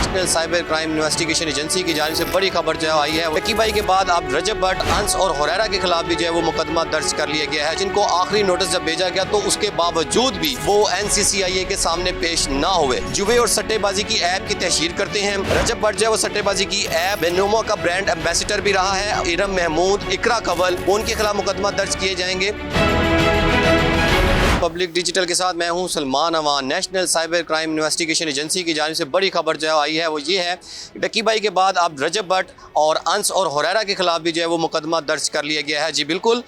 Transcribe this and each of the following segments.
National Cyber Crime Investigation Agency की जानिब से बड़ी खबर जो है आई है। लकी भाई के बाद अब रजब भट्ट, अंस और हुरैरा के खिलाफ भी जो है वो मुकदमा दर्ज कर लिया गया है, जिनको आखिरी नोटिस जब भेजा गया तो उसके बावजूद भी वो NCCIA के सामने पेश ना हुए। जुए और सट्टेबाजी की ऐप की तशहीर करते हैं। रजब भट्ट जो है वो सट्टेबाजी की ऐप बेनोमा का ब्रांड एम्बेसडर भी रहा है। इरम महमूद, इकरा कंवल, उनके खिलाफ मुकदमा दर्ज किए जाएंगे। पब्लिक डिजिटल के साथ मैं हूं Salman Awan. National Cyber Crime Investigation Agency की जानिब से बड़ी खबर जो आई है वो ये है, लकी भाई के बाद अब रजब भट्ट और अंस और हुरैरा के खिलाफ भी जो है वो मुकदमा दर्ज कर लिया गया है। जी बिल्कुल,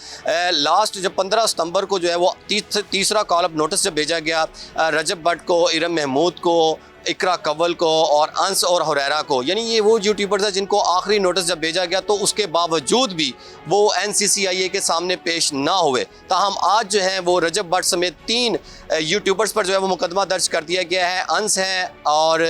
लास्ट जब 15 सितंबर को जो है वो तीसरा कॉल अप नोटिस जब भेजा गया रजब भट्ट को, इरम महमूद को, इकरा कंवल को और अंस और हुरैरा को, यानी ये वो यूट्यूबर्स हैं जिनको आखिरी नोटिस जब भेजा गया तो उसके बावजूद भी वो NCCIA के सामने पेश ना हुए। ताहम आज जो है वो रजब भट्ट समेत 3 यूट्यूबर्स पर जो है वो मुकदमा दर्ज कर दिया गया है। अंस है और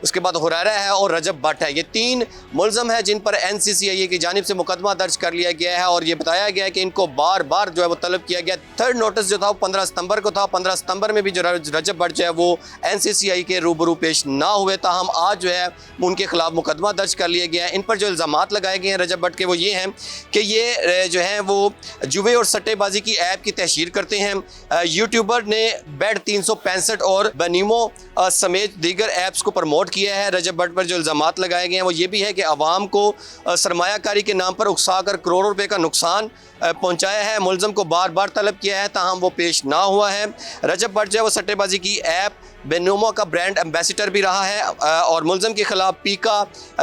उसके बाद हुरैरा है और रजब भट्ट है। ये 3 मुलज़म हैं जिन पर NCCIA की जानिब से मुकदमा दर्ज कर लिया गया है और ये बताया गया है कि इनको बार बार जो है वो तलब किया गया। थर्ड नोटिस जो था वो 15 सितंबर को था। 15 सितंबर में भी जो रजब भट्ट जो है वो NCCIA के रूबरू पेश ना हुए। ताहम आज जो है उनके खिलाफ मुकदमा दर्ज कर लिया गया है। इन पर जो इल्ज़ामात लगाए गए हैं रजब भट्ट के वो ये हैं कि ये जो है वो जुए और सट्टेबाजी की ऐप की तशहीर करते हैं। यूट्यूबर ने बेड 365 और बनीमो समेत दीगर ऐप्स को प्रमोट किया है। रजब भट्ट पर जो इल्ज़ामात लगाए गए हैं वो ये भी है कि आवाम को सरमायाकारी के नाम पर उकसा कर करोड़ों रुपए का नुकसान पहुंचाया है। मुलज़म को बार बार तलब किया है, ताहम वो पेश ना हुआ है। रजब भट्ट जो है वो सट्टेबाजी की ऐप बेनोमा का ब्रांड एम्बेसडर भी रहा है और मुलज़म के खिलाफ पीका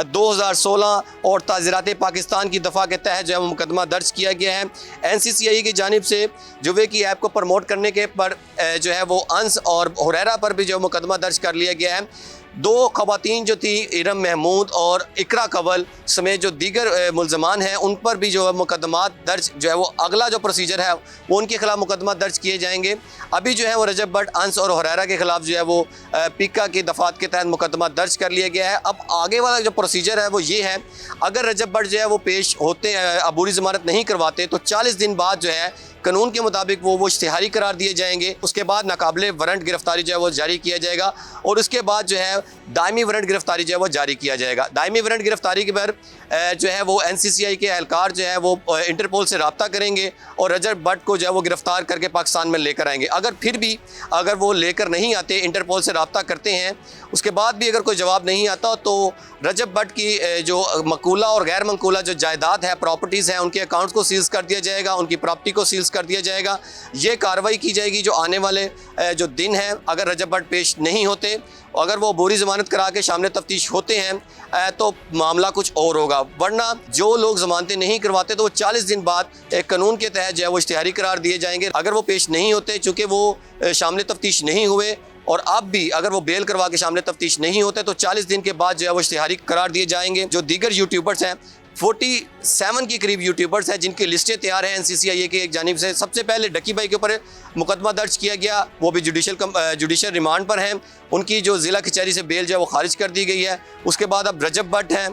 2016 और ताज़ीरात पाकिस्तान की दफ़ा के तहत जो है वो मुकदमा दर्ज किया गया है। NCCIA की जानिब से जुए की ऐप को प्रमोट करने के पर जो है वो अंस और हुरैरा पर भी जो मुकदमा दर्ज कर लिया गया है। 2 ख़वातीन जो थी, इरम महमूद और इकरा कंवल समेत जो दीगर मुलज़मान हैं, उन पर भी जो है मुकदमात दर्ज जो है वो अगला जो प्रोसीजर है वो उनके खिलाफ मुकदमा दर्ज किए जाएंगे। अभी जो है वो रजब भट्ट, अंस और हुरैरा के खिलाफ जो है वो पीका की दफ़ात के तहत मुकदमा दर्ज कर लिया गया है। अब आगे वाला जो प्रोसीजर है वो ये है, अगर रजब भट्ट जो है वो पेश होते अबूरी ज़मानत नहीं करवाते तो 40 दिन बाद जो है कानून के मुताबिक वो इश्तिहारी करार दिए जाएंगे। उसके बाद नाकाबिले वारंट गिरफ्तारी जो है वो जारी किया जाएगा और उसके बाद जो है दायमी वारंट गिरफ्तारी जो है वो जारी किया जाएगा। दायमी वारंट गिरफ्तारी के पर जो है वो NCCIA के एहलकार जो है वो इंटरपोल से रब्ता करेंगे और रजब भट्ट को जो है वो गिरफ्तार करके पाकिस्तान में लेकर आएंगे। अगर फिर भी अगर वो लेकर नहीं आते, इंटरपोल से रब्ता करते हैं, उसके बाद भी अगर कोई जवाब नहीं आता तो रजब भट्ट की जो मकूला और गैर मकूला जो जायदाद है, प्रॉपर्टीज़ हैं, उनके अकाउंट्स को सीज़ कर दिया जाएगा, उनकी प्रॉपर्टी को सीज़ कर दिया जाएगा। ये कार्रवाई की जाएगी जो आने वाले जो दिन हैं, अगर रजब भट्ट पेश नहीं होते, अगर वो बोरी ज़मानत करा के सामने तफ्तीश होते हैं तो मामला कुछ और होगा। वरना जो लोग ज़मानतें नहीं करवाते तो वो 40 दिन बाद एक कानून के तहत जो है वो इश्तिहारी करार दिए जाएंगे। अगर वो पेश नहीं होते, चूँकि वो सामने तफ्तीश नहीं हुए और अब भी अगर वो बेल करवा के सामने तफ्तीश नहीं होते तो 40 दिन के बाद जो है वो इश्तिहारी करार दिए जाएंगे। जो दीगर यूट्यूबर्स हैं, 47 के करीब यूट्यूबर्स हैं जिनकी लिस्टें तैयार हैं NCCIA की एक जानिब से। सबसे पहले लकी भाई के ऊपर मुकदमा दर्ज किया गया, वो भी जुडिशल रिमांड पर हैं। उनकी जो ज़िला कचहरी से बेल जो है वो खारिज कर दी गई है। उसके बाद अब रजब भट्ट हैं,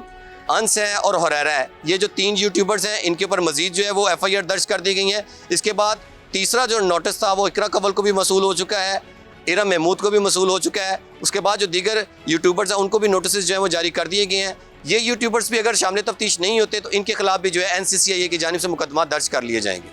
अंस है और हुरैरा है। ये जो 3 यूट्यूबर्स हैं इनके ऊपर मजीद जो है वो FIR दर्ज कर दी गई है। इसके बाद तीसरा जो नोटिस था वो इकरा कंवल को भी मसूल हो चुका है, इरम महमूद को भी मसूल हो चुका है। उसके बाद जो दीगर यूट्यूबर्स हैं उनको भी नोटिस जो है वो जारी कर दिए गए हैं। ये यूट्यूबर्स भी अगर सामने तफ्तीश नहीं होते तो इनके खिलाफ भी जो है NCCIA की जानिब से मुकदमा दर्ज कर लिए जाएंगे।